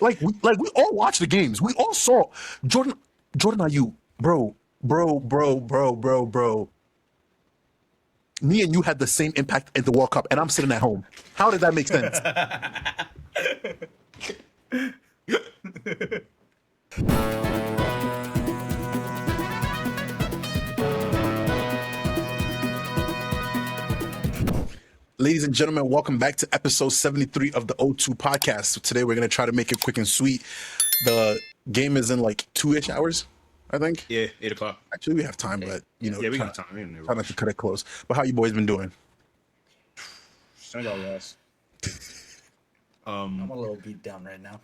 We all watched the games. We all saw Jordan Ayew, bro. Me and you had the same impact in the World Cup, and I'm sitting at home. How did that make sense? Ladies and gentlemen, welcome back to episode 73 of the O2 podcast. So today we're going to try to make it quick and sweet. The game is in like 2-ish hours, I think. Yeah, 8 o'clock. Actually, we have time, but we got time. Try not to cut it close. But how you boys been doing? Senegal lost. I'm a little beat down right now.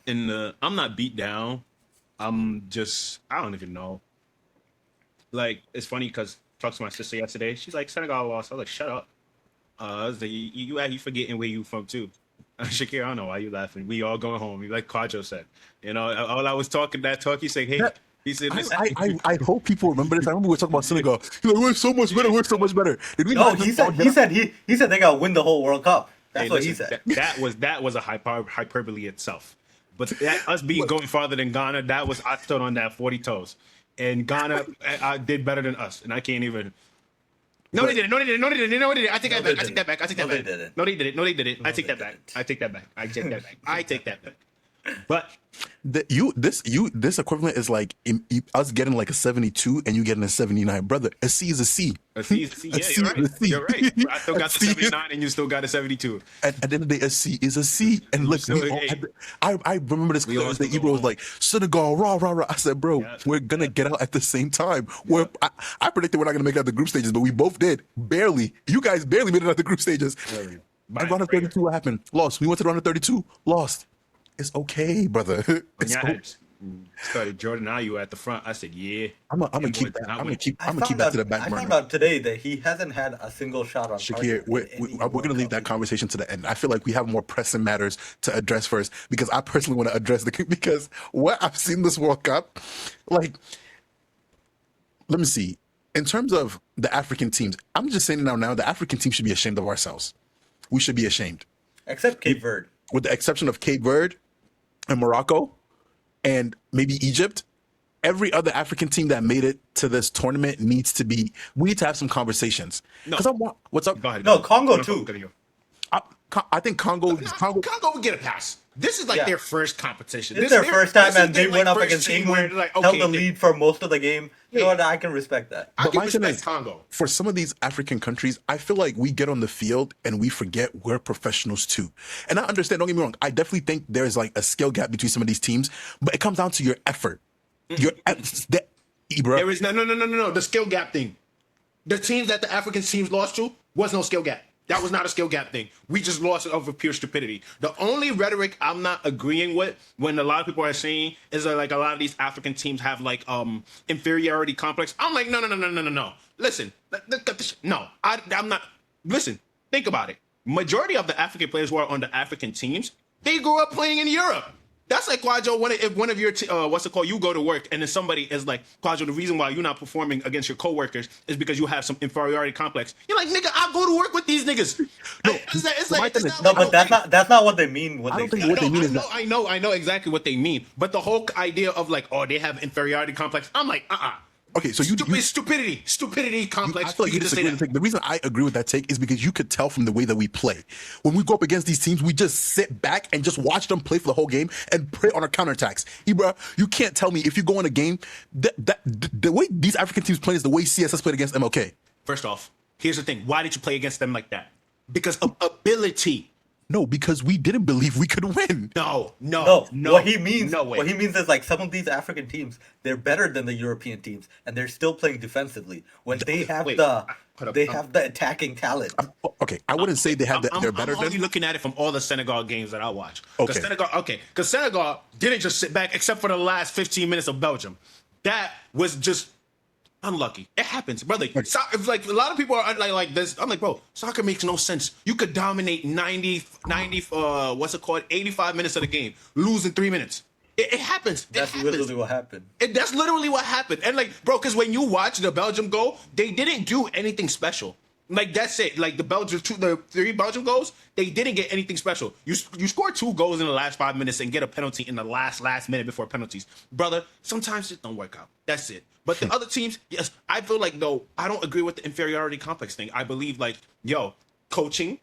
I'm not beat down. I don't even know. Like, it's funny because I talked to my sister yesterday. She's like, Senegal lost. I was like, shut up. I was like, you forgetting where you from too. Shakir, I don't know why you laughing. We all going home. Like Kwadwo said. You know, all I was talking that talk, he said, hey, he said, I hope people remember this. I remember we were talking about Senegal. He's like, we're so much better. Did we No, he said they gotta win the whole World Cup. That's what he said. That was a hyperbole itself. But us going farther than Ghana, I stood on that 40 toes. And Ghana did better than us. And I can't even. No, they didn't. I take that back. No, they didn't. I take that back. But this equivalent is like us getting like a 72 and you getting a 79, brother. A C is a C. A C is a C. Yeah, you're right. I still got the 79 and you still got a 72. At the end of the day, a C is a C. And look, I remember this clear as the Ibro was like, Senegal, rah. I said, bro, we're gonna get out at the same time. I predicted we're not gonna make it out the group stages, but we both did. Barely. You guys barely made it out the group stages. And round of 32, what happened? Lost. We went to round of 32, lost. It's okay, brother. Started Jordan Ayew at the front. I said, "Yeah." I'm gonna keep that to the back burner. I found out today that he hasn't had a single shot on Shakir, we're gonna leave that conversation to the end. I feel like we have more pressing matters to address first because I personally want to address because what I've seen this World Cup, like, let me see. In terms of the African teams, I'm just saying now the African team should be ashamed of ourselves. We should be ashamed, except Cape Verde, with the exception of Cape Verde and Morocco. And maybe Egypt. Every other African team that made it to this tournament we need to have some conversations. No. What's up? Go ahead. No, Congo too. I think Congo would get a pass. This is like their first competition. This is their first time, and they went up against England, held the lead for most of the game. You know what? I can respect that. I can respect Congo. For some of these African countries, I feel like we get on the field and we forget we're professionals too. And I understand, don't get me wrong, I definitely think there's like a skill gap between some of these teams, but it comes down to your effort. Ibra. There is no. The skill gap thing. The teams that the African teams lost to was no skill gap. That was not a skill gap thing. We just lost it over pure stupidity. The only rhetoric I'm not agreeing with when a lot of people are saying is that like a lot of these African teams have like inferiority complex. I'm like, no. Listen, no, I'm not. Listen, think about it. Majority of the African players who are on the African teams, they grew up playing in Europe. That's like, Kwadwo, if one of your, you go to work and then somebody is like, Kwadwo, the reason why you're not performing against your coworkers is because you have some inferiority complex. You're like, nigga, I'll go to work with these niggas. That's not what they mean. I know exactly what they mean. But the whole idea of like, oh, they have inferiority complex. I'm like, Okay, so stupidity complex. I feel like you disagree with the take. The reason I agree with that take is because you could tell from the way that we play. When we go up against these teams, we just sit back and just watch them play for the whole game and pray on our counterattacks. Ibra, you can't tell me if you go in a game the way these African teams play is the way CSS played against MLK. First off, here's the thing: why did you play against them like that? Because of ability. No, because we didn't believe we could win. No. What he means is like some of these African teams, they're better than the European teams, and they're still playing defensively when they have the attacking talent. Okay, I wouldn't say they're better. I'm only looking at it from all the Senegal games that I watch. Because Senegal didn't just sit back, except for the last 15 minutes of Belgium. That was just unlucky. It happens, brother. Like a lot of people are like this. I'm like, bro, soccer makes no sense. You could dominate 85 minutes of the game, lose in 3 minutes. It happens. That's literally what happened. And like, bro, because when you watch the Belgium goal, they didn't do anything special. Like that's it. Like the 3 Belgium goals, they didn't get anything special. You score 2 goals in the last 5 minutes and get a penalty in the last minute before penalties, brother. Sometimes it don't work out. That's it. But the other teams, yes, I feel like though I don't agree with the inferiority complex thing. I believe like coaching,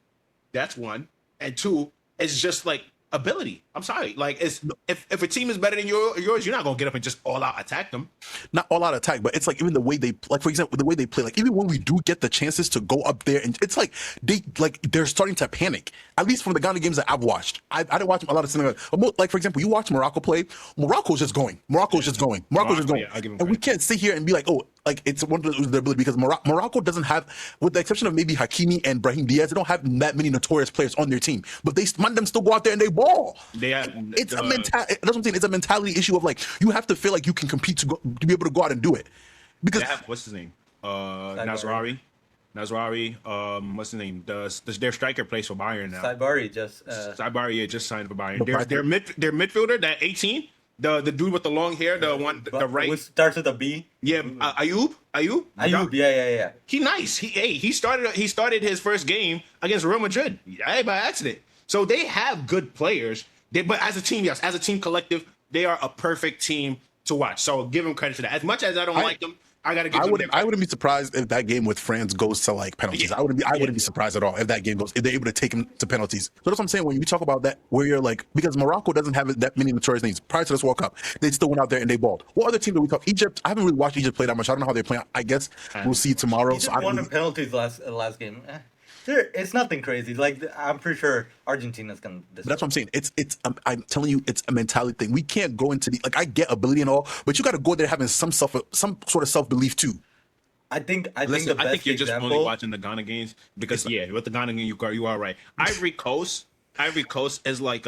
that's one, and 2, it's just like ability. I'm sorry. Like if a team is better than yours, you're not gonna get up and just all out attack them. Not all out attack, but it's like even the way they, like for example, the way they play, like even when we do get the chances to go up there, and it's like they're starting to panic. At least from the Ghana games that I've watched, I didn't watch a lot of Senegal. Like for example, you watch Morocco play. Morocco's just going. Yeah, I give them And we can't sit here and be like, oh, like it's one of their ability, because Morocco doesn't have, with the exception of maybe Hakimi and Brahim Diaz, they don't have that many notorious players on their team. But them still go out there and they ball. It's a mentality. That's what I'm saying. It's a mentality issue of like you have to feel like you can compete to be able to go out and do it. Because what's his name? Nasrari. What's his name? Their striker plays for Bayern now. Saibari just signed for Bayern. Their midfielder, that 18, the dude with the long hair, the right, which starts with a B. Yeah, Ayew. Yeah. He nice. He started his first game against Real Madrid. By accident. So they have good players. But as a team, yes, as a team collective, they are a perfect team to watch. So give them credit to that. As much as I don't like them, I gotta give them. I wouldn't be surprised if that game with France goes to like penalties. Yeah. I wouldn't be surprised at all if that game goes, if they're able to take them to penalties. So that's what I'm saying. When you talk about that, where you're like, because Morocco doesn't have that many notorious names. Prior to this World Cup, they still went out there and they balled. What other team do we talk? Egypt. I haven't really watched Egypt play that much. I don't know how they're playing. I guess we'll see tomorrow. Egypt won in penalties last game. It's nothing crazy. Like I'm pretty sure Argentina's gonna. But that's what I'm saying. It's I'm telling you, it's a mentality thing. We can't go into I get ability and all, but you got to go there having some sort of self belief too. I think you're just only watching the Ghana games because with the Ghana game you are right. Ivory Coast is like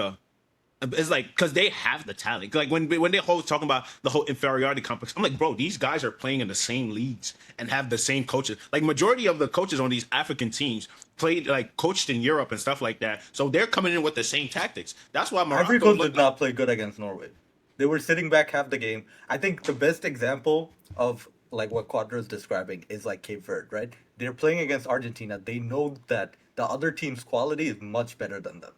it's like because they have the talent. Like when they talking about the whole inferiority complex, I'm like, bro, these guys are playing in the same leagues and have the same coaches. Like majority of the coaches on these African teams coached in Europe and stuff like that. So they're coming in with the same tactics. That's why Morocco Ivory Coast did not play good against Norway. They were sitting back half the game. I think the best example of like what Kwadwo is describing is like Cape Verde, right? They're playing against Argentina. They know that the other team's quality is much better than them.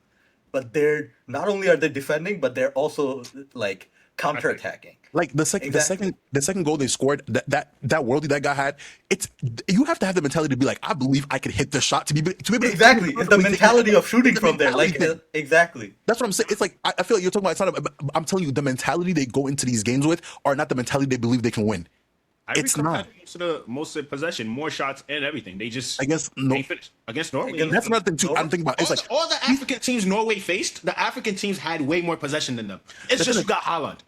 But they're not only are they defending, but they're also like counterattacking. Like the second goal they scored, that worldie that guy had, you have to have the mentality to be like, I believe I can hit the shot to be able exactly. It's the mentality of shooting from there. Like exactly. That's what I'm saying. It's like I feel like you're talking about. It's not. I'm telling you, the mentality they go into these games with are not the mentality they believe they can win. It's not. Most of the possession, more shots and everything. They just against Norway. That's another thing too. I'm thinking about. It's like all the African teams Norway faced. The African teams had way more possession than them. It's just you got Haaland.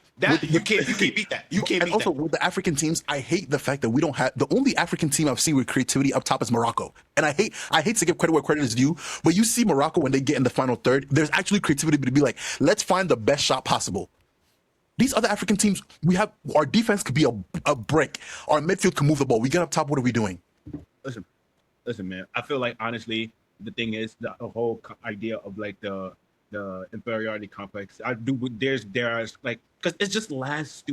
You can't beat that. You can't beat that. And also with the African teams, I hate the fact that we don't have the only African team I've seen with creativity up top is Morocco. And I hate to give credit where credit is due, but you see Morocco when they get in the final third, there's actually creativity to be like, let's find the best shot possible. These other African teams, we have our defense could be a brick. Our midfield can move the ball. We get up top. What are we doing? Listen, man. I feel like honestly, the thing is the whole idea of like the inferiority complex. There's like because it's just last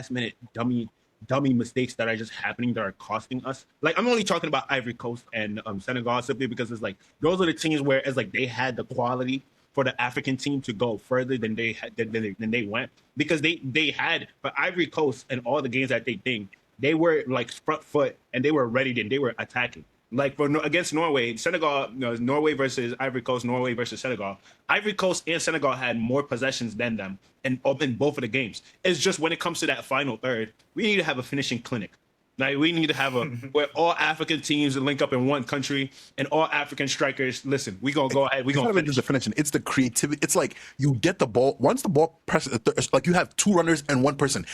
minute dummy mistakes that are just happening that are costing us. Like I'm only talking about Ivory Coast and Senegal simply because it's like those are the teams where it's like they had the quality for the African team to go further than they went because they had for Ivory Coast and all the games that they think they were like front foot and they were ready and they were attacking. Like against Norway, Senegal, Norway versus Ivory Coast, Norway versus Senegal. Ivory Coast and Senegal had more possessions than them in both of the games. It's just when it comes to that final third, we need to have a finishing clinic. Like we need to have where all African teams link up in one country and all African strikers. Listen, we gonna go ahead. We gonna finish. It's the finishing. It's the creativity. It's like you get the ball once the ball presses. Like you have 2 runners and 1 person.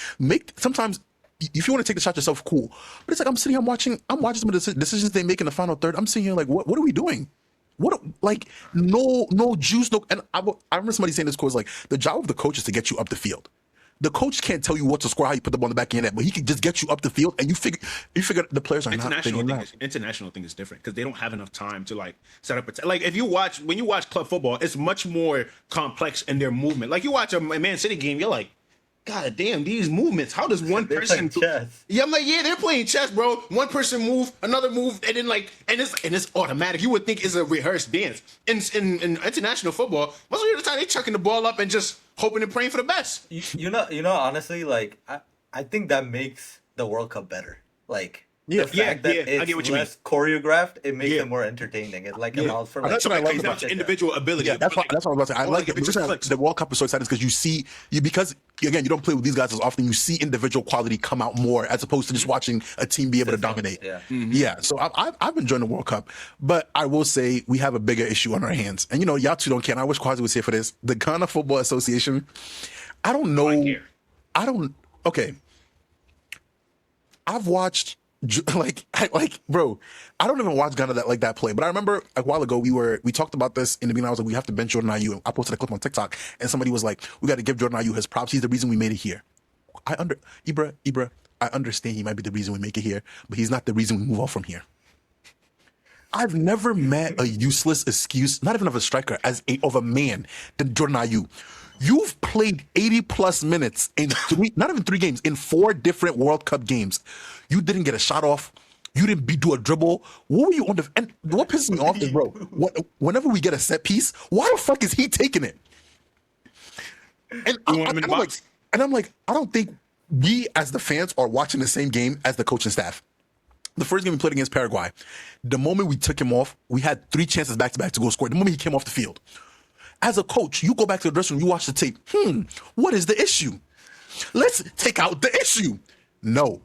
Sometimes if you want to take the shot yourself, cool. But it's like I'm sitting here watching some of the decisions they make in the final third. I'm sitting here like, what are we doing? No juice, no. And I remember somebody saying this quote was like, the job of the coach is to get you up the field. The coach can't tell you what to score, how you put the ball in the back of your net, but he can just get you up the field, and you figure the players are not figuring that. International thing is different because they don't have enough time to like set up like when you watch club football, it's much more complex in their movement. Like you watch a Man City game, you're like, God damn, these movements. How does one They're person? playing chess. Yeah, I'm like, yeah, they're playing chess, bro. One person move, another move, and then like, and it's automatic. You would think it's a rehearsed dance. In international football, most of the time they chucking the ball up and just hoping and praying for the best. Honestly, like I think that makes the World Cup better. Like Yeah. the fact that I it's get what you less choreographed, it makes Yeah. it more entertaining. It like Yeah. allows for like That's what I like It's about down to individual ability. Yeah, that's what I was about to say. I all like the it. The reason clicks. the World Cup is so exciting because you see because again you don't play with these guys as often. You see individual quality come out more as opposed to just watching a team be able to dominate. Yeah. Yeah. So I've enjoyed the World Cup, but I will say we have a bigger issue on our hands. And y'all two don't care. And I wish Kwadwo was here for this. The Ghana Football Association. I don't know. I care. I don't. Okay. I've watched bro, I don't even watch Ghana that play. But I remember a while ago we talked about this in the beginning. I was like, we have to bench Jordan Ayew. I posted a clip on TikTok, and somebody was like, we got to give Jordan Ayew his props. He's the reason we made it here. Ibra, I understand he might be the reason we make it here, but he's not the reason we move on from here. I've never met a useless excuse, not even of a striker, of a man than Jordan Ayew. You've played 80 plus minutes in not even 3 games, in 4 different World Cup games. You didn't get a shot off. You didn't do a dribble. What were you on the? And what pisses me off is, bro, whenever we get a set piece, why the fuck is he taking it? And I'm like, I don't think we as the fans are watching the same game as the coaching staff. The first game we played against Paraguay, the moment we took him off, we had 3 chances back to back to go score. The moment he came off the field. As a coach, you go back to the dressing room, you watch the tape. What is the issue? Let's take out the issue. No.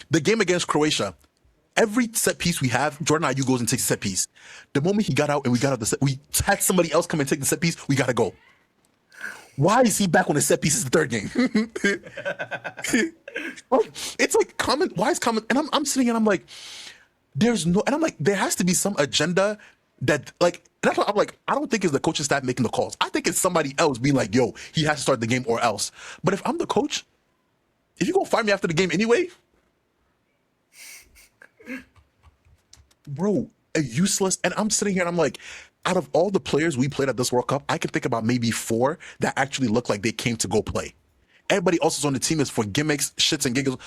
The game against Croatia, every set piece we have, Jordan Ayew goes and takes a set piece. The moment he got out and we got out the set, we had somebody else come and take the set piece, we got to go. Why is he back on the set piece? It's the third game. It's like common. Why is common? And I'm sitting and I'm like, there has to be some agenda that that's what I'm like, I don't think it's the coaching staff making the calls. I think it's somebody else being like, yo, he has to start the game or else. But if I'm the coach, if you're going to fire me after the game anyway, bro, a useless. And I'm sitting here and I'm like, out of all the players we played at this World Cup, I can think about maybe 4 that actually look like they came to go play. Everybody else is on the team is for gimmicks, shits and giggles.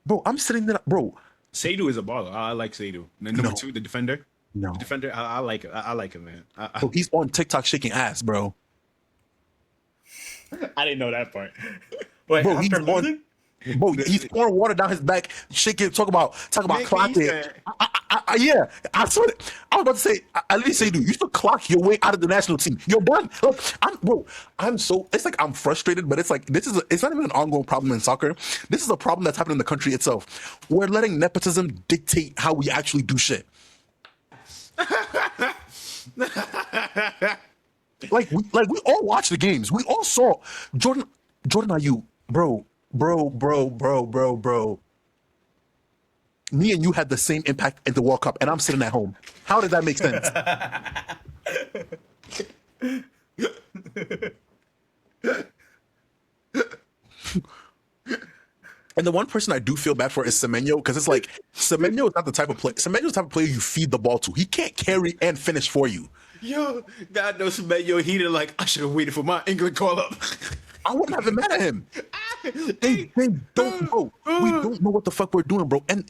Bro, I'm sitting there, bro. Seydou is a baller. I like Seydou. Number 2, the defender. No. The defender, I like it. I like him, man. Bro, he's on TikTok shaking ass, bro. I didn't know that part. Wait, Bro, after losing? Bro, he's pouring water down his back, shaking, talk about clock it. Yeah, I saw it. I was about to say, at least say, dude, you should clock your way out of the national team. You're done. Look, it's like I'm frustrated, but it's like it's not even an ongoing problem in soccer. This is a problem that's happening in the country itself. We're letting nepotism dictate how we actually do shit. Like we all watched the games. We all saw Jordan Ayew, bro. Me and you had the same impact in the World Cup, and I'm sitting at home. How does that make sense? And the one person I do feel bad for is Semenyo, because it's like Semenyo is not the type of player. Semenyo is the type of player you feed the ball to. He can't carry and finish for you. Yo, God knows Semenyo heated like, I should have waited for my England call up. I wouldn't have been mad at him. They don't know. We don't know what the fuck we're doing, bro. And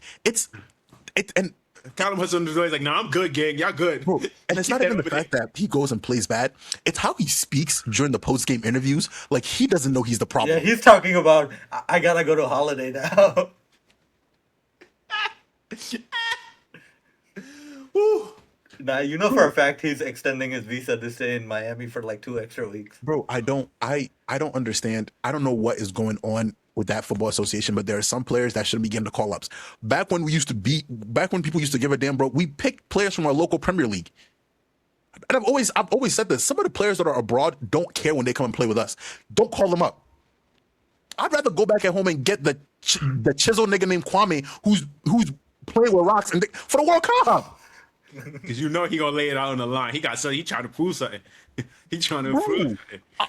and Callum Hudson was like, nah, I'm good, gang. Y'all good. bro, and it's not even the fact that he goes and plays bad. It's how he speaks during the post-game interviews. Like, he doesn't know he's the problem. Yeah, he's talking about, I gotta go to holiday now. Nah, you know for a fact he's extending his visa to stay in Miami for like 2 extra weeks. Bro, I don't understand. I don't know what is going on with that football association, but there are some players that shouldn't be getting the call-ups. Back when people used to give a damn, bro, we picked players from our local Premier League. And I've always said this. Some of the players that are abroad don't care when they come and play with us. Don't call them up. I'd rather go back at home and get the chisel nigga named Kwame who's playing with rocks for the World Cup. Because you know he gonna lay it out on the line. He trying to prove something. He trying to prove something.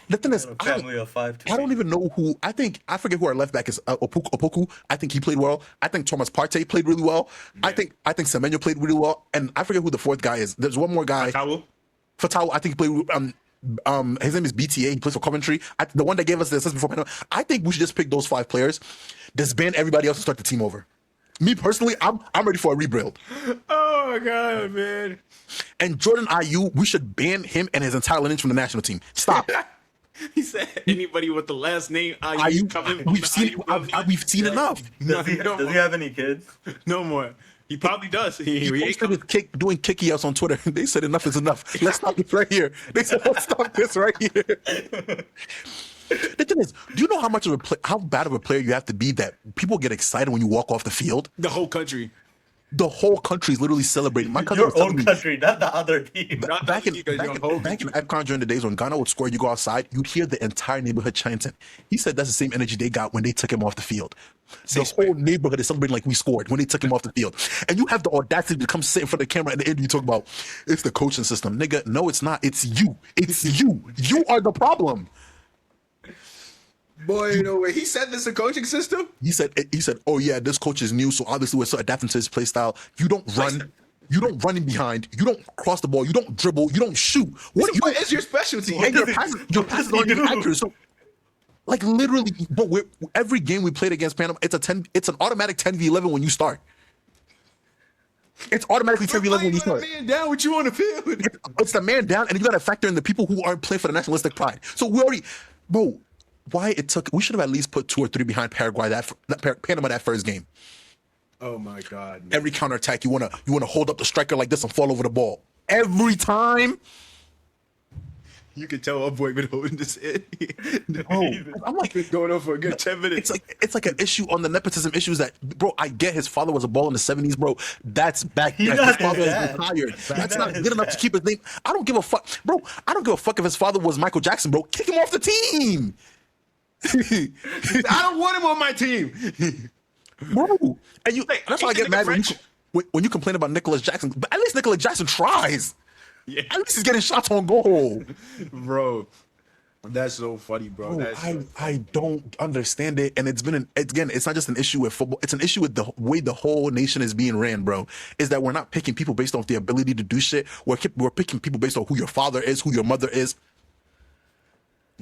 The thing is, Family of 5. I don't even know who. I forget who our left back is. Opoku. I think he played well. I think Thomas Partey played really well. Yeah. I think Semenyo played really well. And I forget who the 4th guy is. There's one more guy. Fatawu. I think he played. His name is BTA. He plays for Coventry. The one that gave us the assist before. I think we should just pick those 5 players, disband everybody else, and start the team over. Me personally, I'm ready for a rebuild. Oh my god, man! And Jordan Ayew, we should ban him and his entire lineage from the national team. Stop. He said anybody with the last name Ayew coming. We've seen enough. Does he have any kids? No more. He probably does. He posted his doing kicky outs on Twitter. They said enough is enough. Let's stop this right here. They said let's stop this right here. The thing is, do you know how bad of a player you have to be that people get excited when you walk off the field? The whole country. The whole country is literally celebrating. My cousin Your was telling own me, country, not the other team. back in AFCON during the days when Ghana would score, you go outside, you'd hear the entire neighborhood chanting. He said that's the same energy they got when they took him off the field. The whole neighborhood is celebrating like we scored when they took him off the field. And you have the audacity to come sit in front of the camera and the end you talk about it's the coaching system. Nigga, no, it's not. It's you. It's you. You are the problem. Boy, you know, he said this a coaching system. He said, oh yeah, this coach is new, so obviously we're still adapting to his play style. You don't run. You don't run in behind. You don't cross the ball. You don't dribble. You don't shoot. What is your specialty? And your passes aren't even accurate. So, like literally, but every game we played against Panama, it's an automatic 10v11 when you start. It's automatically 10v11 when you start. Man down with you on the field. It's the man down, and you got to factor in the people who aren't playing for the nationalistic pride. So we already, bro. We should have at least put 2 or 3 behind Paraguay Panama that first game. Oh my god! Man. Every counterattack, you wanna hold up the striker like this and fall over the ball every time. You can tell our boy been holding this in. Bro, I'm like been going on for a good 10 minutes. It's like an issue on the nepotism issues that, bro. I get his father was a ball in the 70s, bro. That's back. His father is retired. That's not good enough to keep his name. I don't give a fuck, bro. I don't give a fuck if his father was Michael Jackson, bro. Kick him off the team. I don't want him on my team, bro. And that's why I get mad when you complain about Nicholas Jackson. But at least Nicholas Jackson tries. Yeah. At least he's getting shots on goal, bro. That's so funny, bro. I don't understand it, and it's not just an issue with football. It's an issue with the way the whole nation is being ran, bro. Is that we're not picking people based off the ability to do shit. We're picking people based on who your father is, who your mother is.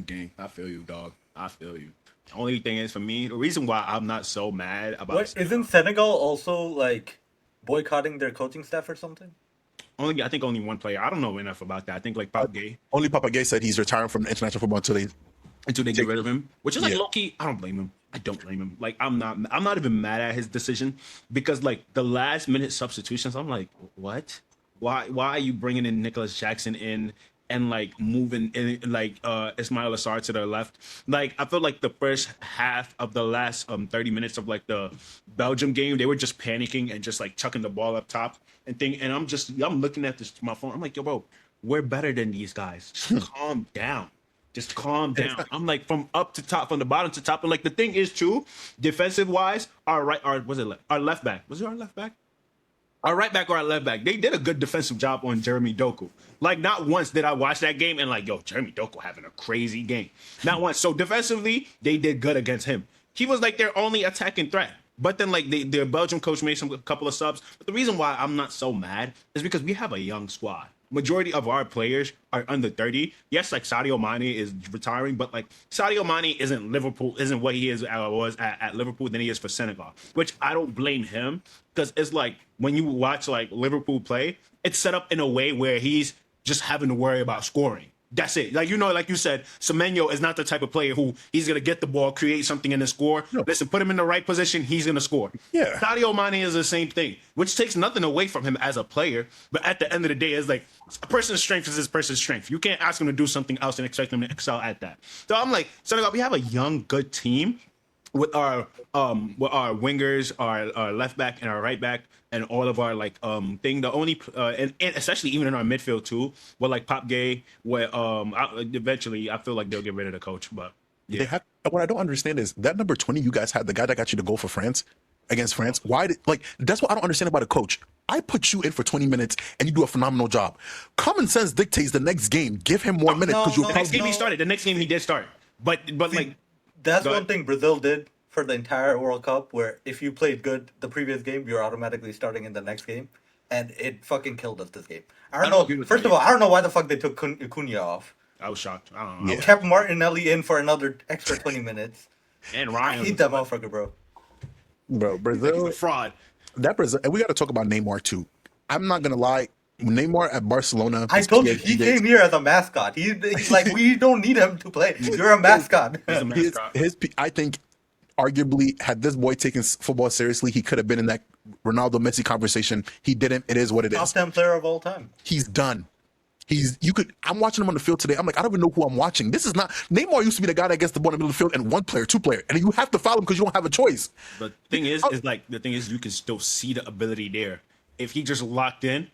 Gang, I feel you, dog. I feel you. The only thing is, for me, the reason why I'm not so mad about isn't Senegal also like boycotting their coaching staff or something? I think only one player. I don't know enough about that. I think like Papa Gay. Only Papa Gay said he's retiring from international football until they get rid of him. Which is like low-key, I don't blame him. I don't blame him. Like I'm not even mad at his decision because like the last minute substitutions, I'm like, what? Why are you bringing in Nicholas Jackson in? And like moving in like Ismail Assar to the left. Like I feel like the first half of the last 30 minutes of like the Belgium game, they were just panicking and just like chucking the ball up top and I'm looking at my phone. I'm like, yo, bro, we're better than these guys. Just calm down. Just calm down. I'm like from up to top, from the bottom to top. And like the thing is too, defensive wise, our left back. Was it our left back? Our right back or our left back, they did a good defensive job on Jeremy Doku. Like, not once did I watch that game and like, yo, Jeremy Doku having a crazy game. Not once. So defensively, they did good against him. He was like their only attacking threat. But then like their Belgian coach made a couple of subs. But the reason why I'm not so mad is because we have a young squad. Majority of our players are under 30. Yes, like Sadio Mane is retiring, but like Sadio Mane isn't what he was at Liverpool than he is for Senegal, which I don't blame him because it's like when you watch like Liverpool play, it's set up in a way where he's just having to worry about scoring. That's it. Like, you know, like you said, Semenyo is not the type of player who he's going to get the ball, create something, and then score. No. Listen, put him in the right position, he's going to score. Yeah. Sadio Mane is the same thing, which takes nothing away from him as a player. But at the end of the day, it's like a person's strength is his person's strength. You can't ask him to do something else and expect him to excel at that. So I'm like, Senegal, we have a young, good team with our wingers, our left back and our right back, and all of our like thing. The only and especially even in our midfield too, with like Pop Gay, where eventually I feel like they'll get rid of the coach. But yeah, what I don't understand is that number 20 you guys had, the guy that got you to go for France against France. Why did that's what I don't understand about a coach. I put you in for 20 minutes and you do a phenomenal job. Common sense dictates the next game. Give him more minutes because the next game he started. The next game he did start, but See, like. That's one thing Brazil did for the entire World Cup, where if you played good the previous game, you're automatically starting in the next game, and it fucking killed us this game. I don't know. First of all, I don't know why the fuck they took Cunha off. I was shocked. I don't know. Yeah. Kept Martinelli in for another extra 20 minutes. And I Ryan. hate that motherfucker, bro. Bro, He's Brazil. a fraud. That Brazil, and we got to talk about Neymar too. I'm not gonna lie, Neymar at Barcelona. I his told you, PSG he days, came here as a mascot. He's like, we don't need him to play. You're a mascot. He's a mascot. I think, arguably, had this boy taken football seriously, he could have been in that Ronaldo Messi conversation. He didn't. It is what it Top is. 10 player of all time. He's done. I'm watching him on the field today. I'm like, I don't even know who I'm watching. This is not Neymar used to be the guy that gets the ball in the middle of the field and one player, two player, and you have to foul him because you don't have a choice. The thing is you can still see the ability there. If he just locked in,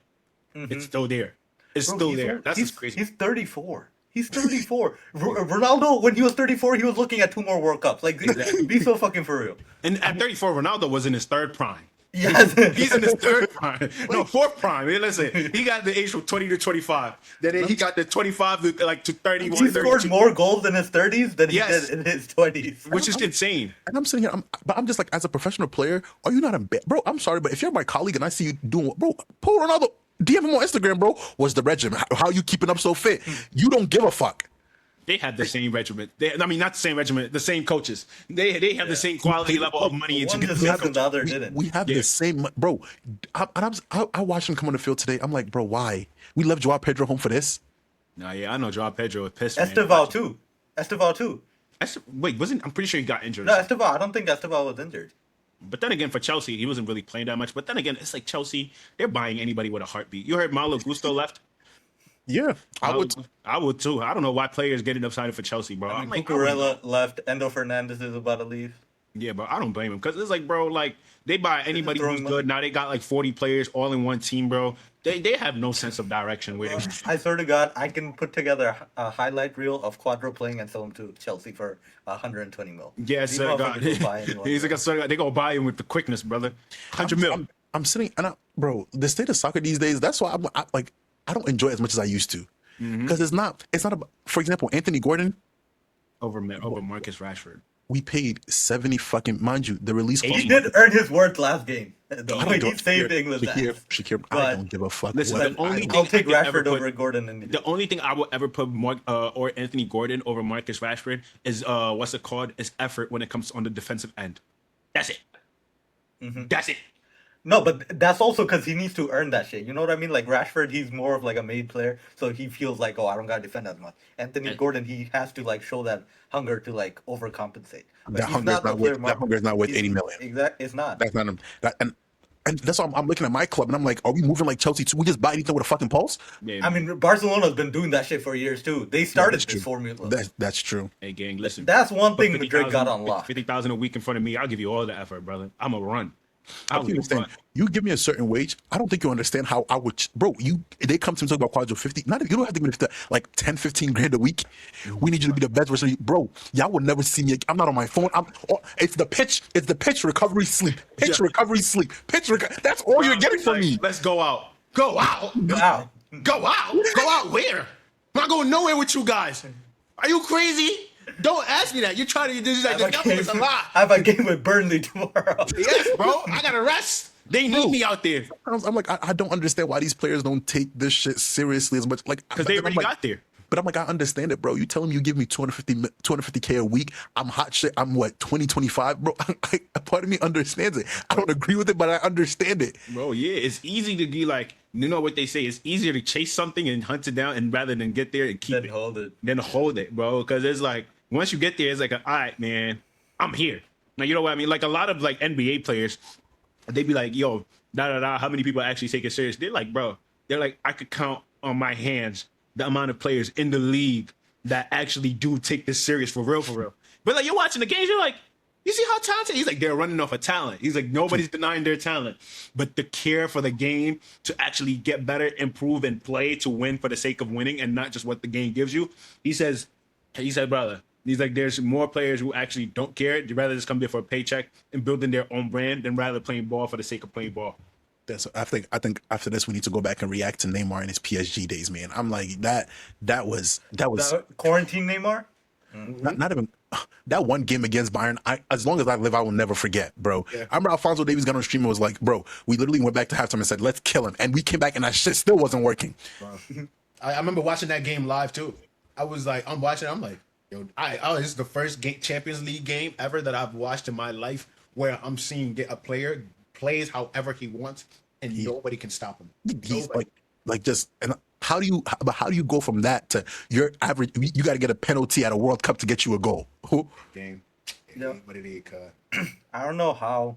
it's still there. It's Bro, still there. That's just crazy. He's 34. He's 34. Ronaldo, when he was 34, he was looking at 2 more World Cups. Like, be so fucking for real. And at 34, Ronaldo was in his third prime. Yes. He's in his third prime. No, fourth prime. I mean, listen, he got the age from 20 to 25. Then he got the 25 to 31. He scored more goals in his 30s than he Yes. did in his 20s. Which is insane. And I'm sitting here, but I'm just like, as a professional player, are you not embarrassed? Bro, I'm sorry, but if you're my colleague and I see you doing, bro, Paul Ronaldo, DM him on Instagram, bro. What's the regimen? How you keeping up so fit? You don't give a fuck. They had the same regiment. Not the same regiment, the same coaches. They have the same quality level of money. One just sucked and the other didn't. We have the same, bro. I watched him come on the field today. I'm like, bro, why? We left Joao Pedro home for this? Nah, yeah, I know Joao Pedro was pissed. man. Esteval too. Wait, wasn't I'm pretty sure he got injured. No, Esteval. I don't think Esteval was injured. But then again, for Chelsea, he wasn't really playing that much. But then again, it's like Chelsea, they're buying anybody with a heartbeat. You heard Malo Gusto left? Yeah, I would. I would too. I don't know why players getting upset for Chelsea, bro. I I'm mean, like, Cucurella left. Endo Fernandez is about to leave. yeah, bro, I don't blame him because it's like, bro, like they buy anybody throwing who's money. good. Now they got like 40 players all in one team, bro. They have no sense of direction with it. I swear to God, I can put together a highlight reel of Kwadwo playing and sell him to Chelsea for 120 mil. Yes, These sir, God. motherfuckers will buy anyone. He's like, sir, they gonna buy him with the quickness, brother. 100 mil. I'm sitting and bro, the state of soccer these days. That's why I don't enjoy it as much as I used to, because it's not about. For example, Anthony Gordon, over Marcus Rashford. we paid 70 fucking, mind you, the release He cost. did earn his worth last game. The I way don't he saved England's ass. Shakir, I But- don't give a fuck. Listen, what- the only I'll thing take I could ever Rashford put- over Gordon. And The only thing I will ever put or Anthony Gordon over Marcus Rashford is what's it called? Is effort when it comes on the defensive end. That's it. That's it. No, but that's also because he needs to earn that shit. You know what I mean? Like Rashford, he's more of like a made player, so he feels like, oh, I don't gotta defend as much. Anthony Gordon, he has to like show that hunger to like overcompensate. But That he's hunger is the not player worth. That hunger is not worth 80 million. Exactly, it's not. That's not him. And that's why I'm looking at my club and I'm like, are we moving like Chelsea too? We just buy anything with a fucking pulse? Yeah, I mean, Barcelona's been doing that shit for years too. They started this formula. That's true. hey gang, listen. That's one thing Put Madrid got 50,000 unlocked. 50,000 a week in front of me. I'll give you all the effort, brother. I'm a run. I don't understand. You give me a certain wage. I don't think you understand how I would, bro. They come to me talk about Kwadwo 50. Not you don't have to give me like 10, 15 grand a week. We need you to be the best version of you. Bro, y'all will never see me. I'm not on my phone. It's the pitch. It's the pitch, recovery, sleep. Pitch, recovery, sleep. That's all you're getting from me. Let's go out. Go out. Wow. Go out. Go out where? I'm not going nowhere with you guys. Are you crazy? Don't ask me that. You're trying to do that. The devil is a lot. I have a game with Burnley tomorrow. Yes, bro. I gotta rest. They need me out there I'm like, I don't understand why these players don't take this shit seriously as much. Like, because they already got there. But I'm like, I understand it, bro. You tell me you give me 250K a week. I'm hot shit. I'm what, 25, bro? Part of me understands it. I don't agree with it, but I understand it. Bro, yeah, it's easy to be like, you know what they say? It's easier to chase something and hunt it down, and rather than get there and keep Then it, hold it. bro. Because it's like once you get there, it's like, all right, man, I'm here. Now you know what I mean? Like a lot of like NBA players, they be like, yo, how many people actually take it serious? They're like, bro, I could count on my hands the amount of players in the league that actually do take this serious for real. But like you're watching the games, you're like, you see how talented? He's like, they're running off of talent. He's like, nobody's denying their talent. But the care for the game to actually get better, improve, and play to win for the sake of winning and not just what the game gives you. He said, brother, he's like, there's more players who actually don't care. They'd rather just come there for a paycheck and building their own brand than rather playing ball for the sake of playing ball. I think after this we need to go back and react to Neymar in his PSG days, man. I'm like that was Quarantine Neymar? not even that one game against Bayern. As long as I live, I will never forget, bro. Yeah. I remember Alphonso Davies got on stream and was like, bro, we literally went back to halftime and said, let's kill him, and we came back and that shit still wasn't working. I remember watching that game live too. I was like, I'm watching. I'm like, yo, this is the first Champions League game ever that I've watched in my life where I'm seeing a player plays however he wants and nobody can stop him. He's like just and how do you go from that to your average? You got to get a penalty at a World Cup to get you a goal. Game. Yeah. What it is, I don't know how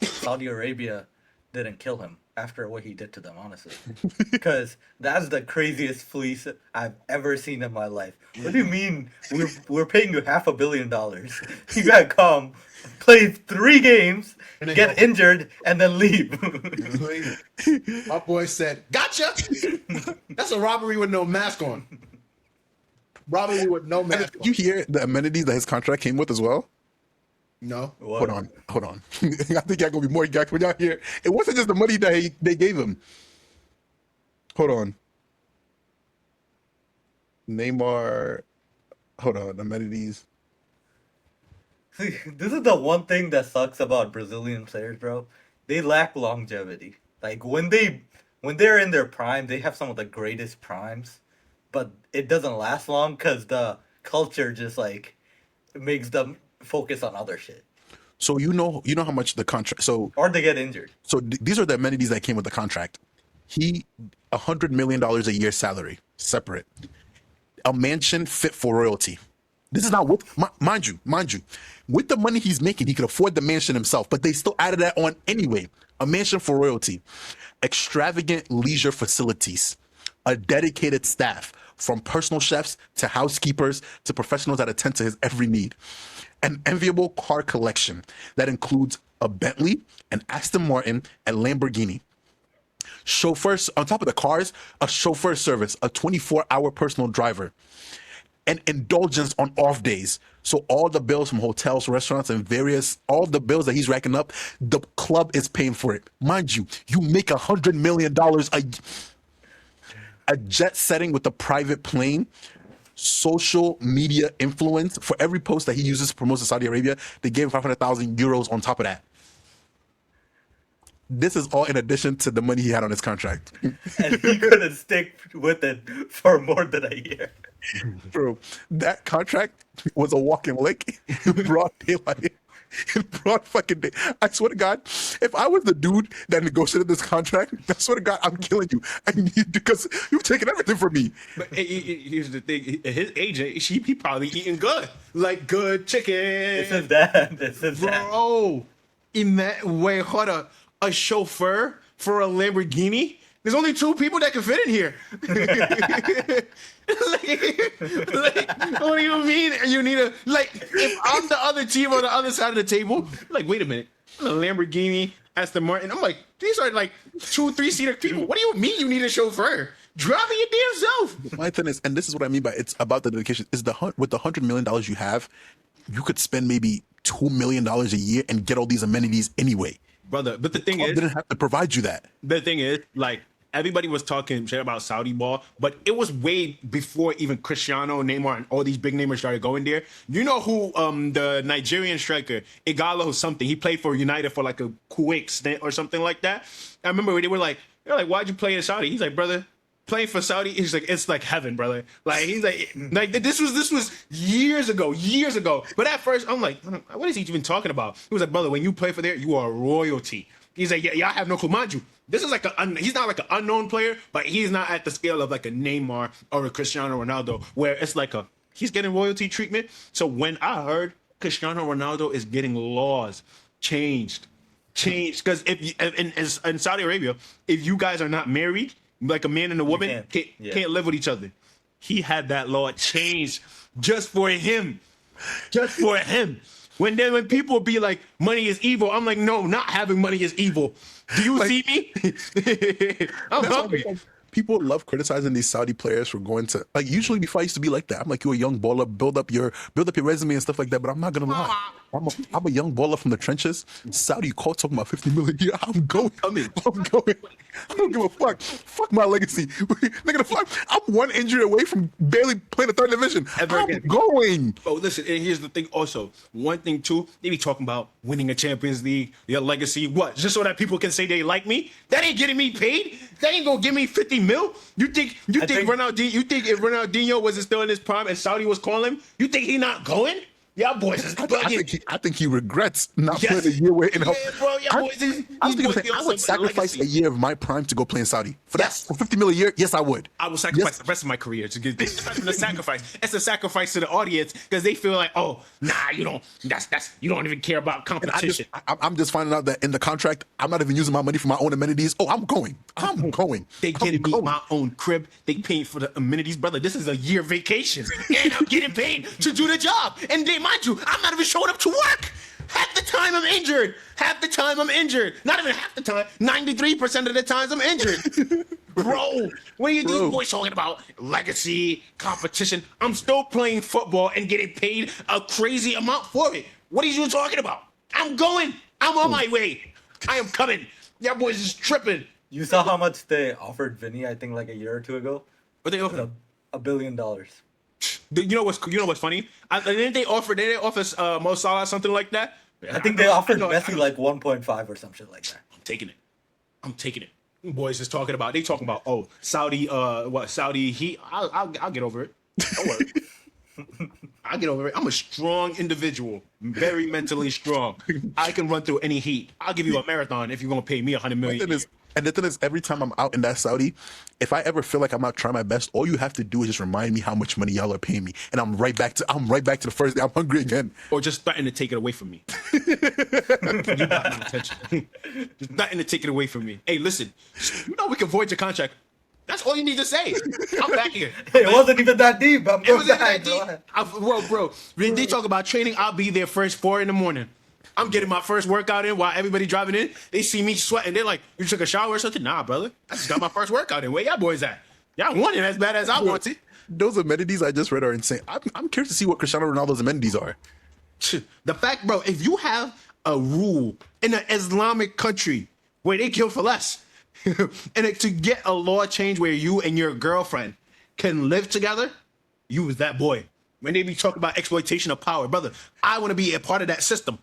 Saudi Arabia didn't kill him after what he did to them, honestly. Because that's the craziest fleece I've ever seen in my life. What do you mean we're paying you $500 million? You gotta come, play 3 games, get injured, and then leave. My boy said, "Gotcha." That's a robbery with no mask on. Robbery with no mask on. Did you hear the amenities that his contract came with as well? No. What? Hold on. I think y'all gonna be more gacked when y'all hear. It wasn't just the money that they gave him. Hold on. Neymar. Hold on. Amenities. See, this is the one thing that sucks about Brazilian players, bro. They lack longevity. Like when they're in their prime, they have some of the greatest primes, but it doesn't last long because the culture just like makes them focus on other shit. So you know how much the contract. Or they get injured. So these are the amenities that came with the contract. He $100 million a year salary, separate. A mansion fit for royalty. This is not with mind you. With the money he's making, he could afford the mansion himself, but they still added that on anyway. A mansion for royalty, extravagant leisure facilities, a dedicated staff from personal chefs to housekeepers to professionals that attend to his every need. An enviable car collection that includes a Bentley, an Aston Martin, and Lamborghini. Chauffeurs, on top of the cars, a chauffeur service, a 24-hour personal driver, and indulgence on off days. So all the bills from hotels, restaurants, and all the bills that he's racking up, the club is paying for it. Mind you, you make $100 million a jet setting with a private plane, social media influence. For every post that he uses to promote to Saudi Arabia, they gave him 500,000 euros on top of that. This is all in addition to the money he had on his contract. And he couldn't stick with it for more than a year. Bro, that contract was a walking lick in broad daylight. In broad fucking day. I swear to God, if I was the dude that negotiated this contract, I swear to God, I'm killing you. Because you've taken everything from me. But here's the thing: his agent, he probably eating good, like good chicken. This is that. Bro, wait, hold up. A chauffeur for a Lamborghini? There's only 2 people that can fit in here. like, what do you mean? You need if I'm the other team on the other side of the table, like, wait a minute, a Lamborghini, Aston Martin. I'm like, these are like 2, 3-seater people. What do you mean you need a chauffeur? Drive it your damn self. My thing is, and this is what I mean by it's about the dedication, is with the $100 million you have, you could spend maybe $2 million a year and get all these amenities anyway. Brother, but the thing is, didn't have to provide you that. The thing is, like, everybody was talking shit about Saudi ball, but it was way before even Cristiano, Neymar, and all these big namers started going there. You know who the Nigerian striker, Igalo something, he played for United for like a Kuwait stint or something like that. I remember they're like, why'd you play in Saudi? He's like, brother, playing for Saudi, he's like, it's like heaven, brother. Like, he's like this was years ago. But at first, I'm like, what is he even talking about? He was like, brother, when you play for there, you are royalty. He's like, yeah, I have no clue. Mind you, this is like he's not like an unknown player, but he's not at the scale of like a Neymar or a Cristiano Ronaldo, where it's like he's getting royalty treatment. So when I heard Cristiano Ronaldo is getting laws changed, because if in Saudi Arabia, if you guys are not married, like a man and a woman can't live with each other. He had that law changed just for him. When people be like, money is evil, I'm like, no, not having money is evil. Do you see me? I'm hungry. People love criticizing these Saudi players for going to, like, usually before I used to be like that. I'm like, you're a young baller, build up your resume and stuff like that. But I'm not gonna lie. I'm a young baller from the trenches. Saudi call talking about 50 million a year. I'm going. I'm going. I don't give a fuck. Fuck my legacy. Nigga, the fuck. I'm one injury away from barely playing the third division. I'm going. Oh, listen, and here's the thing also. One thing, too, they be talking about winning a Champions League, your legacy. What? Just so that people can say they like me? That ain't getting me paid. That ain't gonna give me 50 mil. You think if Ronaldinho wasn't still in his prime and Saudi was calling him, you think he not going? Y'all boys is bugging. I think he regrets not playing a year with in yeah, bro, y'all boys is, I would sacrifice a year of my prime to go play in Saudi. For that, for 50 million a year, yes, I would. I will sacrifice the rest of my career to get this. It's not a sacrifice. It's a sacrifice to the audience because they feel like, oh, nah, you don't. That's you don't even care about competition. I'm just finding out that in the contract, I'm not even using my money for my own amenities. Oh, I'm going. They getting me my own crib. They paying for the amenities, brother. This is a year vacation, and I'm getting paid to do the job. And mind you, I'm not even showing up to work. Half the time I'm injured. Not even half the time. 93% of the times I'm injured. Bro, what are these boys talking about? Legacy, competition. I'm still playing football and getting paid a crazy amount for it. What are you talking about? I'm going. I'm on my way. I am coming. Y'all boys is tripping. You saw how much they offered Vinny, I think, like a year or two ago? What they offered? $1 billion. You know what's funny? Didn't they offer Mo Salah something like that? I think they offered Messi like 1.5 or some shit like that. I'm taking it. Boys is talking about Saudi Saudi heat. I'll get over it. Don't worry. I'll get over it. I'm a strong individual, very mentally strong. I can run through any heat. I'll give you a marathon if you're gonna pay me $100 million. And the thing is, every time I'm out in that Saudi, if I ever feel like I'm not trying my best, all you have to do is just remind me how much money y'all are paying me, and I'm right back to the first day. I'm hungry again. Or just threaten to take it away from me. You got my attention. Just threaten to take it away from me. Hey, listen, we can void your contract. That's all you need to say. I'm back here. It wasn't even that deep. I'm going back. Bro, when they talk about training, I'll be there first 4 a.m. I'm getting my first workout in while everybody driving in. They see me sweating. They're like, you took a shower or something? Nah, brother. I just got my first workout in. Where y'all boys at? Y'all want it as bad as I want it. Those amenities I just read are insane. I'm curious to see what Cristiano Ronaldo's amenities are. The fact, bro, if you have a rule in an Islamic country where they kill for less, and to get a law change where you and your girlfriend can live together, you was that boy. When they be talking about exploitation of power, brother, I want to be a part of that system.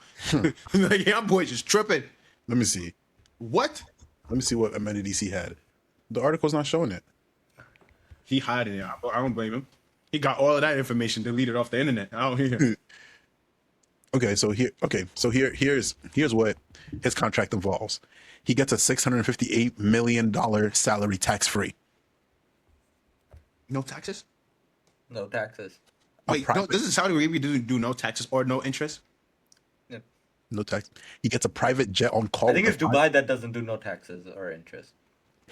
Like, yeah, boy, just tripping. Let me see. What? Let me see what amenities he had. The article's not showing it. He hiding it. I don't blame him. He got all of that information deleted off the internet. I don't hear. Here's what his contract involves. He gets a $658 million salary tax-free. No taxes? No taxes. Wait, no, this is Saudi Arabia do no taxes or no interest? Yep. No tax. He gets a private jet on call. I think it's Dubai that doesn't do no taxes or interest.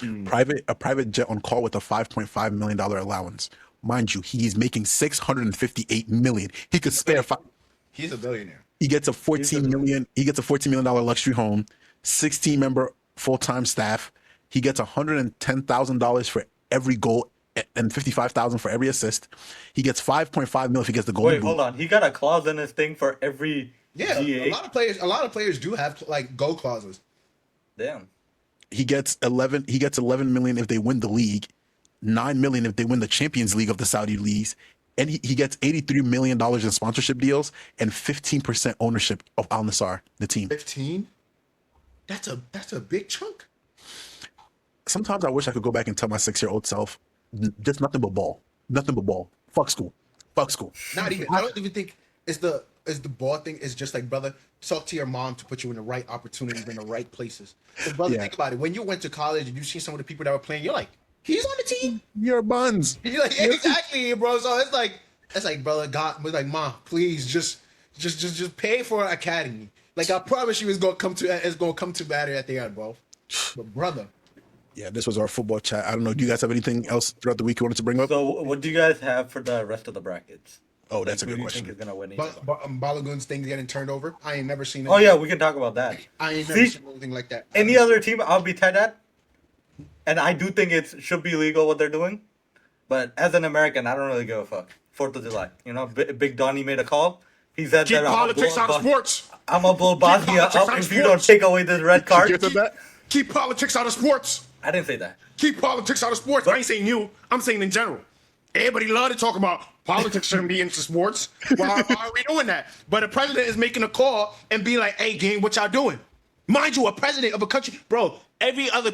A private jet on call with a $5.5 million allowance. Mind you, he's making $658 million. He could spare He's a billionaire. He gets a $14 million luxury home, 16-member full-time staff. He gets $110,000 for every goal and $55,000 for every assist. He gets $5.5 million if he gets the golden boot. Hold on. He got a clause in his thing for every GA. A lot of players do have like goal clauses. Damn. He gets 11 million if they win the league, 9 million if they win the Champions League of the Saudi leagues, and he gets $83 million in sponsorship deals and 15% ownership of Al Nassr, the team. 15? That's a big chunk. Sometimes I wish I could go back and tell my 6-year-old self, just nothing but ball. Nothing but ball. Fuck school. Not even. I don't even think it's the ball thing. It's just like, brother, talk to your mom to put you in the right opportunities in the right places. So, brother, think about it. When you went to college and you see some of the people that were playing, you're like, he's on the team. You're buns. You're like, exactly, bro. So it's like, brother, God, was like, mom, please just pay for an academy. Like, I promise you, it's gonna come to matter at the end, bro. But brother. Yeah, this was our football chat. I don't know. Do you guys have anything else throughout the week you wanted to bring up? So, what do you guys have for the rest of the brackets? Oh, that's a Who good do you question. think is gonna win? Balogun's things getting turned over. I ain't never seen it. Oh yeah, we can talk about that. I ain't never seen anything like that. Any other team, I'll be tight at. And I do think it should be legal what they're doing. But as an American, I don't really give a fuck. 4th of July, Big Donnie made a call. He said Keep that politics out of sports. I'm gonna blow Bosnia politics up out of if you don't sports. take away this red card. Shakir said that? Keep politics out of sports. I didn't say that. Keep politics out of sports. I ain't saying you. I'm saying in general. Everybody love to talk about politics shouldn't be into sports. Why are we doing that? But the president is making a call and be like, "Hey, gang, what y'all doing?" Mind you, a president of a country, bro. Every other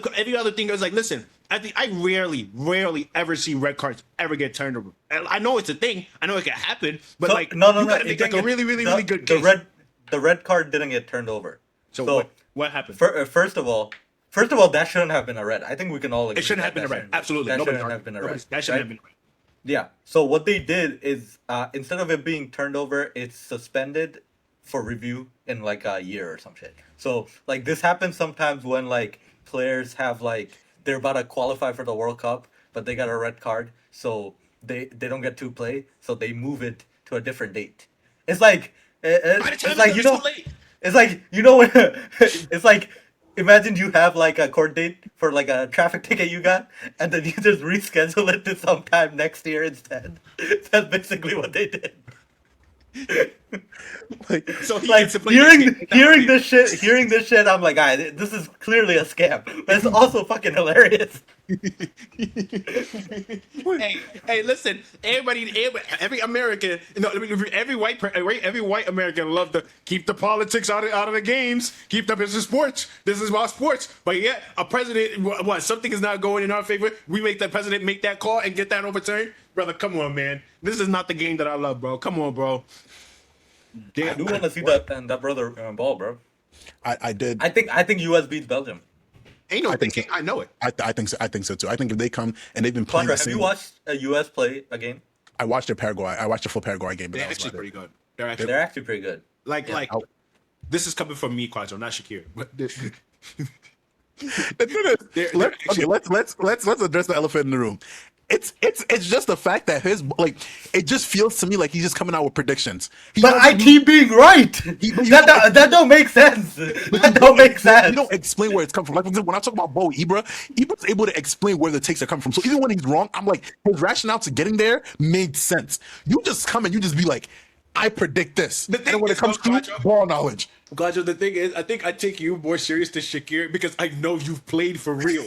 thing is like, listen. I rarely ever see red cards ever get turned over. And I know it's a thing. I know it can happen, but So, like, no. you gotta make like a really good case. The red card didn't get turned over. So what happened? First of all, that shouldn't have been a red. I think we can all agree. It shouldn't have been a red. Absolutely. That Nobody's shouldn't have arguing. been a red. That shouldn't have been a red. Yeah. So what they did is instead of it being turned over, it's suspended for review in like a year or some shit. So like this happens sometimes when like players have like they're about to qualify for the World Cup, but they got a red card, so they don't get to play, so they move it to a different date. It's like it's like it's like when, it's like imagine you have like a court date for like a traffic ticket you got, and then you just reschedule it to sometime next year instead. That's basically what they did. Like, So he Like gets to play hearing this shit, I'm like, this is clearly a scam, but it's also fucking hilarious. Hey, listen, every American, every white American love to keep the politics out of the games, keep the business sports. This is about sports. But yet, a president, what something is not going in our favor, we make the president make that call and get that overturned. Brother, come on, man. This is not the game that I love, bro. Come on, bro. I do want to see that brother ball, bro. I did. I think US beats Belgium. Ain't no I think thinking. so. I know it. I think so. I think so too. I think if they come and they've been playing Quadra, the have same. you watched a US play a game? I watched their Paraguay. I watched the full Paraguay game. But They're that was actually about pretty it. good. They're actually pretty good. Like I'll- this is coming from me, Kwadwo, not Shakir. But Let's address the elephant in the room. It's just the fact that his like it just feels to me like he's just coming out with predictions. But I keep being right. That don't make sense. That don't make sense. You don't explain where it's coming from. Like when I talk about Ibra's able to explain where the takes are coming from. So even when he's wrong, I'm like his rationale to getting there made sense. You just come and you just be like, I predict this. The thing And when is, it comes to Kwadwo- ball knowledge, Kwadwo, the thing is, I think I take you more serious than Shakir because I know you've played for real.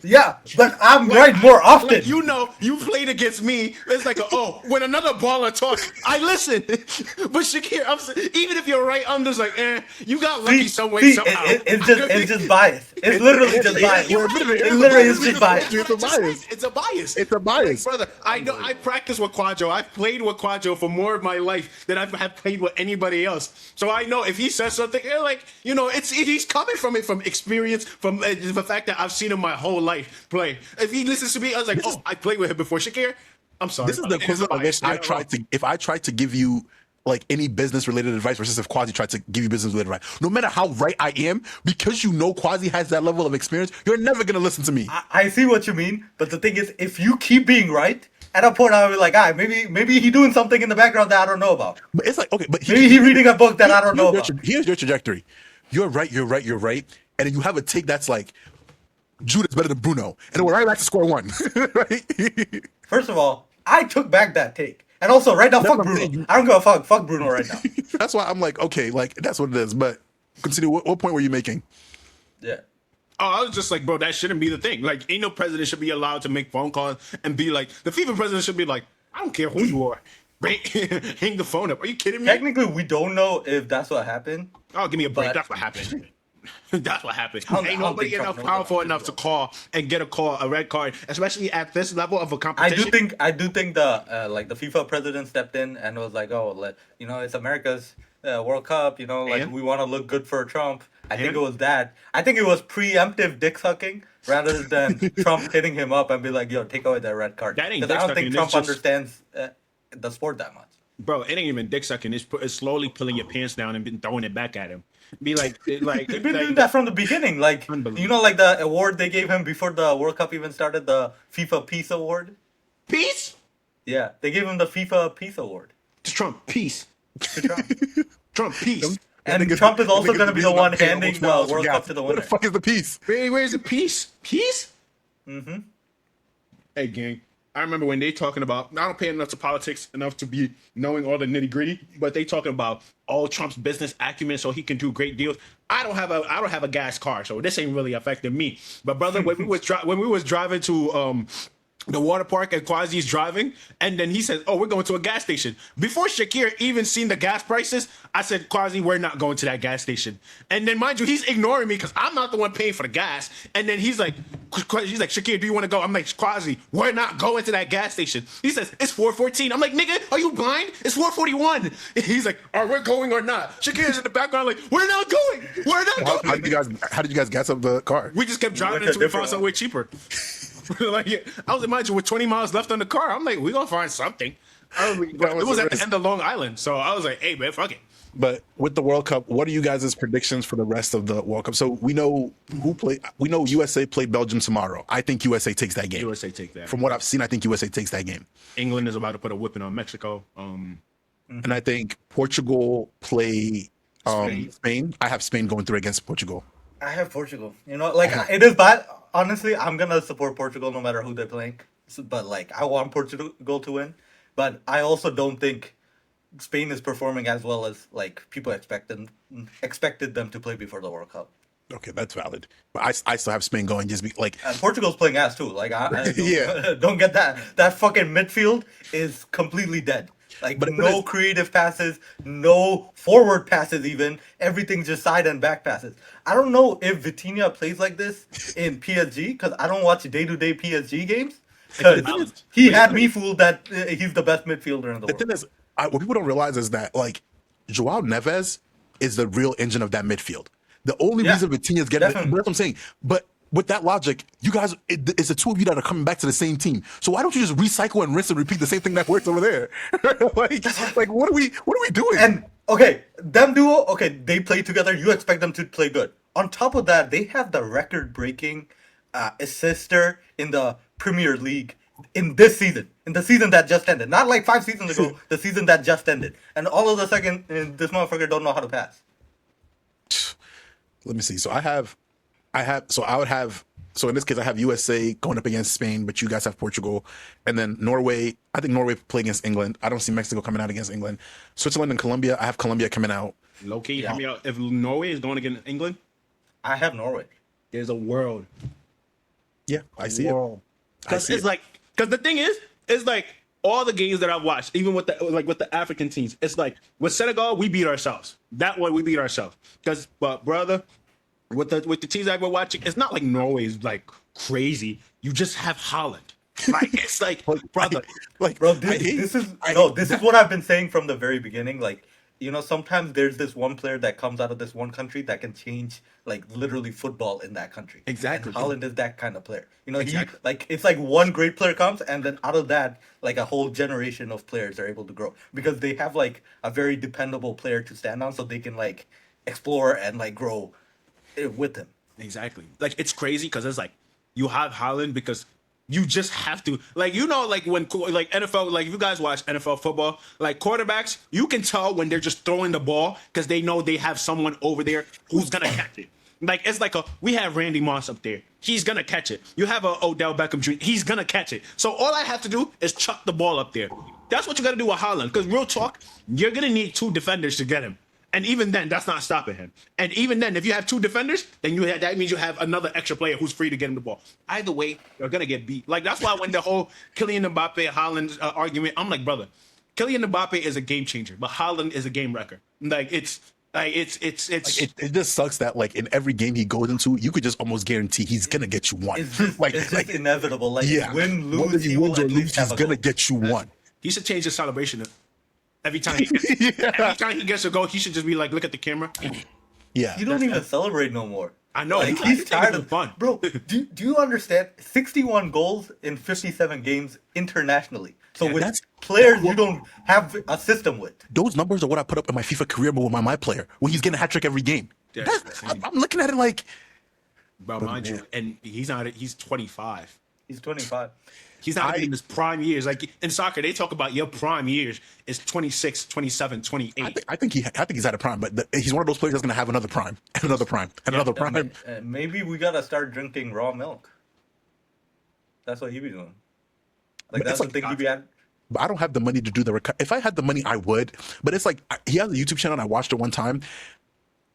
Yeah, but I'm right more often. Like, you know, you played against me. It's like, when another baller talks, I listen. But Shakir, even if you're right, I'm just like, you got lucky some way, somehow. It's just bias. It's literally just bias. You're right. It literally is just bias. It's a bias. It's a bias. It's a bias. Like, brother, I know I practice with Kwadwo. I've played with Kwadwo for more of my life than I have played with anybody else. So I know if he says something, he's coming from experience, from the fact that I've seen him my whole life play. If he listens to me, I was like, I played with him before. Shakir, I'm sorry. this is the equivalent of if I tried to give you like any business related advice versus if Quasi tried to give you business related advice. No matter how right I am, because you know Quasi has that level of experience, you're never gonna listen to me. I see what you mean, but the thing is, if you keep being right, at a point I'll be like, maybe he doing something in the background that I don't know about. But it's like, okay, but Maybe he reading a book that I don't know about. Here's your trajectory. You're right, and then you have a take that's like Judas better than Bruno, and then we're right back to square one. Right? First of all, I took back that take. And also, right now, fuck Bruno. I don't give a fuck. Fuck Bruno right now. That's why I'm like, okay, like that's what it is. But continue. What point were you making? Yeah. Oh, I was just like, bro, that shouldn't be the thing. Like, ain't no president should be allowed to make phone calls and be like, the FIFA president should be like, I don't care who you are. Hang the phone up. Are you kidding me? Technically, we don't know if that's what happened. Oh, give me a break. But- That's what happened. That's what happened. I don't Ain't nobody think enough Trump knows powerful about enough it, to call and get a red card, especially at this level of a I competition. do think the the FIFA president stepped in and was like, it's America's World Cup. And? We want to look good for Trump. I think And? it was that. I think it was preemptive dick sucking rather than Trump hitting him up and be like, yo, take away that red card. That ain't Because I don't dick think sucking, Trump it's just- understands the sport that much. Bro, it ain't even dick sucking. It's slowly pulling your pants down and throwing it back at him. Be like, He's been doing that from the beginning. Like, Unbelievable. like the award they gave him before the World Cup even started, the FIFA Peace Award. Peace? Yeah, they gave him the FIFA Peace Award. To Trump, peace. To Trump. Trump, peace. And Trump is also going to be the one handing the World Cup to the Where winner. the fuck is the peace? Where's the peace? Peace? Mm-hmm. Hey, gang. I remember when they talking about, I don't pay enough to politics enough to be knowing all the nitty gritty, but they talking about all Trump's business acumen so he can do great deals. I don't have a gas car, so this ain't really affecting me. But brother, when we was driving to the water park and Kwazi's driving, and then he says, "Oh, we're going to a gas station." Before Shakir even seen the gas prices, I said, "Kwazi, we're not going to that gas station." And then, mind you, he's ignoring me because I'm not the one paying for the gas. And then he's like, "Shakir, do you want to go?" I'm like, "Kwazi, we're not going to that gas station." He says, "It's 4:14." I'm like, "Nigga, are you blind? It's 4:41." He's like, "Are we going or not?" Shakir's in the background like, "We're not going. We're not going." How did you guys gas up the car? We just kept driving until we found somewhere cheaper. Like, I was imagining with 20 miles left on the car, I'm like, we're gonna find something. It was at the end of Long Island, so I was like, hey man, fuck it. But with the World Cup, what are you guys' predictions for the rest of the World Cup? So we know we know USA played Belgium tomorrow. I think USA takes that game. USA take that. From what I've seen, I think USA takes that game. England is about to put a whipping on Mexico. And I think Portugal play Spain. I have Spain going through against Portugal. I have Portugal. You know, like it is bad. Honestly, I'm gonna support Portugal no matter who they're playing. But like, I want Portugal to win. But I also don't think Spain is performing as well as like people expected them to play before the World Cup. Okay, that's valid. But I still have Spain going just be like. And Portugal's playing ass too. Like, I Yeah. don't get that. That fucking midfield is completely dead. Like, But no creative passes, no forward passes even. Everything's just side and back passes. I don't know if Vitinha plays like this in PSG because I don't watch day-to-day PSG games. Because he had me fooled that he's the best midfielder in the world. The thing is, what people don't realize is that like Joao Neves is the real engine of that midfield. The only reason Vitinha is getting, that's what I'm saying. But with that logic, you guys, it's the two of you that are coming back to the same team. So why don't you just recycle and rinse and repeat the same thing that works over there? like what are we doing? And okay, them duo, okay, they play together. You expect them to play good. On top of that, they have the record-breaking assister in the Premier League in this season, in the season that just ended. Not like 5 seasons ago, the season that just ended. And all of a sudden, this motherfucker don't know how to pass. Let me see. So so in this case, I have USA going up against Spain, but you guys have Portugal. And then Norway, I think Norway play against England. I don't see Mexico coming out against England. Switzerland and Colombia, I have Colombia coming out. Low-key, hear me out. If Norway is going against England, I have Norway. there's a world. Yeah, I see it. Because it's like, because the thing is, it's like all the games that I've watched, even with the African teams, it's like with Senegal, we beat ourselves. That one, we beat ourselves. But brother, with the teams that we're watching, it's not like Norway's like crazy. You just have Holland. Like it's like, brother, Bro, this is what I've been saying from the very beginning. Like, you know, sometimes there's this one player that comes out of this one country that can change like literally football in that country. Exactly. And Holland is that kind of player. You know, Exactly. it's like one great player comes and then out of that, like a whole generation of players are able to grow because they have like a very dependable player to stand on, so they can like explore and like grow with him. Exactly. Like it's crazy because it's like you have Holland because you just have to, like, you know, like when like NFL, like if you guys watch NFL football, like quarterbacks, you can tell when they're just throwing the ball because they know they have someone over there who's gonna catch it. Like it's like we have Randy Moss up there, he's gonna catch it. You have a Odell Beckham Jr., he's gonna catch it. So all I have to do is chuck the ball up there. That's what you gotta do with Holland. Because real talk, you're gonna need 2 defenders to get him. And even then, that's not stopping him. And even then, if you have 2 defenders, then that means you have another extra player who's free to get him the ball. Either way, you're gonna get beat. Like that's why when the whole Kylian Mbappe Haaland argument, I'm like, brother, Kylian Mbappe is a game changer, but Haaland is a game wrecker. Like it just sucks that like in every game he goes into, you could just almost guarantee he's gonna get you one. It's just inevitable. Like win, lose, whether he wins or lose, he's gonna get you one. He should change his celebration. Every time he gets a goal, he should just be like, look at the camera. Yeah. You don't even celebrate no more. I know. Like, he's tired of fun. Bro, do you understand? 61 goals in 57 games internationally. So with players you don't have a system with. Those numbers are what I put up in my FIFA career mode with my player, when he's getting a hat trick every game. I'm looking at it like, bro, mind you, and he's 25. He's 25. He's not in his prime years. Like in soccer, they talk about your prime years is 26, 27, 28. I think he's at a prime, but he's one of those players that's going to have another prime, and another prime, and another prime. Maybe we got to start drinking raw milk. That's what he be doing. Like But that's it's the like, thing he had. but I don't have the money to do the if I had the money, I would. But it's like he has a YouTube channel and I watched it one time,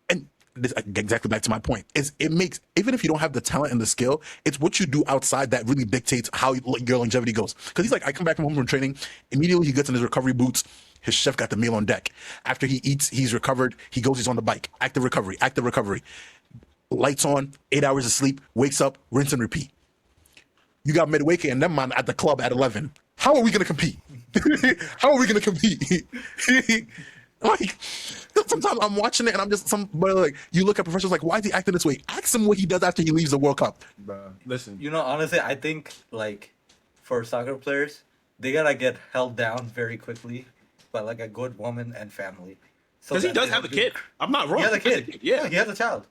and this exactly back to my point is it makes, even if you don't have the talent and the skill, it's what you do outside that really dictates how your longevity goes. Because he's like, I come back from home from training, immediately he gets in his recovery boots. His chef got the meal on deck. After he eats, he's recovered. He goes, he's on the bike. Active recovery, active recovery. Lights on, 8 hours of sleep, wakes up, rinse and repeat. You got midweek and them man at the club at 11. How are we going to compete? How are we going to compete? Like, sometimes I'm watching it and I'm just, somebody like, you look at professionals like, why is he acting this way? Ask him what he does after he leaves the World Cup. Bruh, listen. You know, honestly, I think like for soccer players, they gotta get held down very quickly by like a good woman and family. Because he that does they have a don't kid. I'm not wrong. He has a kid. Yeah. He has a child.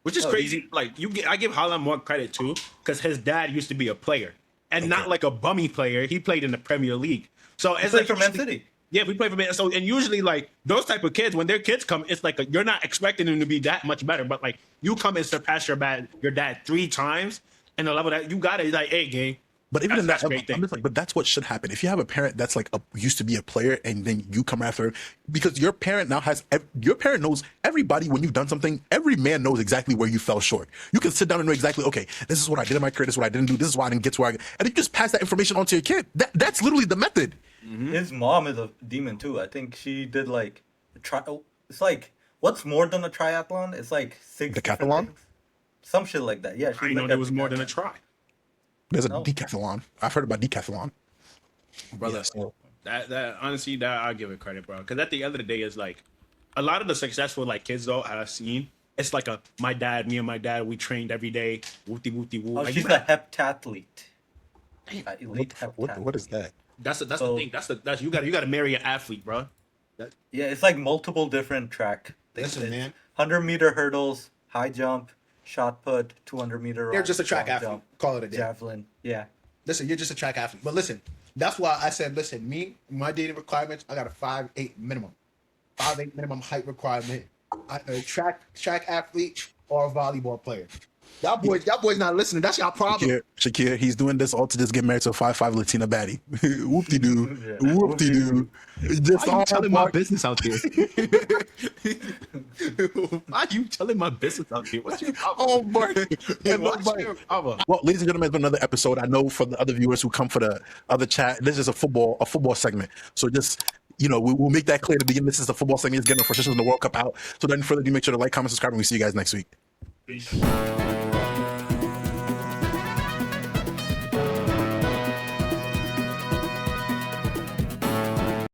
Which is No, crazy. Like I give Haaland more credit too, because his dad used to be a player, and not like a bummy player. He played in the Premier League. So it's played like for Man City. Yeah, we play for Man. So and usually like those type of kids, when their kids come, it's like you're not expecting them to be that much better, but like you come and surpass your dad 3 times, and the level that you got it, like, hey, gang. But even That's in a that, great thing. I'm just like, but that's what should happen. If you have a parent that's like used to be a player and then you come after, because your parent now has, your parent knows everybody when you've done something, every man knows exactly where you fell short. You can sit down and know exactly, okay, this is what I did in my career, this is what I didn't do, this is why I didn't get to where I, and you just pass that information on to your kid. That's literally the method. His mom is a demon too. I think she did like it's like what's more than a triathlon? It's like 6 different Decathlon? things. Some shit like that. Yeah, I didn't know there was more than a try, There's a No. decathlon. I've heard about decathlon. brother. Yeah, so- That honestly, that I'll give it credit, bro. Because at the end of the day, it's like a lot of the successful like kids though I've seen. It's like me and my dad, we trained every day. Whoopty whoopty woo. Oh, Like, she's you a heptathlete. Elite what heptathlete. is that? that's the So- thing. That's you got to marry an athlete, bro. Yeah, it's like multiple different track. Listen, It's man. 100-meter hurdles, high jump, shot put, 200-meter. They're just a track athlete. Call it a day. Javelin. Yeah. Listen, you're just a track athlete. But listen, that's why I said, listen, my dating requirements, I got a 5'8" minimum. 5'8" minimum height requirement. A track athlete or a volleyball player. Y'all boys not listening. That's y'all problem. Shakir, he's doing this all to just get married to a 5'5" Latina baddie. Whoop-de-doo. Yeah. Whoop-de-doo. Just Why all you telling my part- business out there? Why you telling my business out there? What's your Oh, Mark. What's your problem? Well, ladies and gentlemen, it's been another episode. I know for the other viewers who come for the other chat, this is a football segment. So just, we'll make that clear to begin. This is a football segment. It's getting the frustrations in the World Cup out. So then further ado, make sure to like, comment, subscribe, and we see you guys next week. Peace.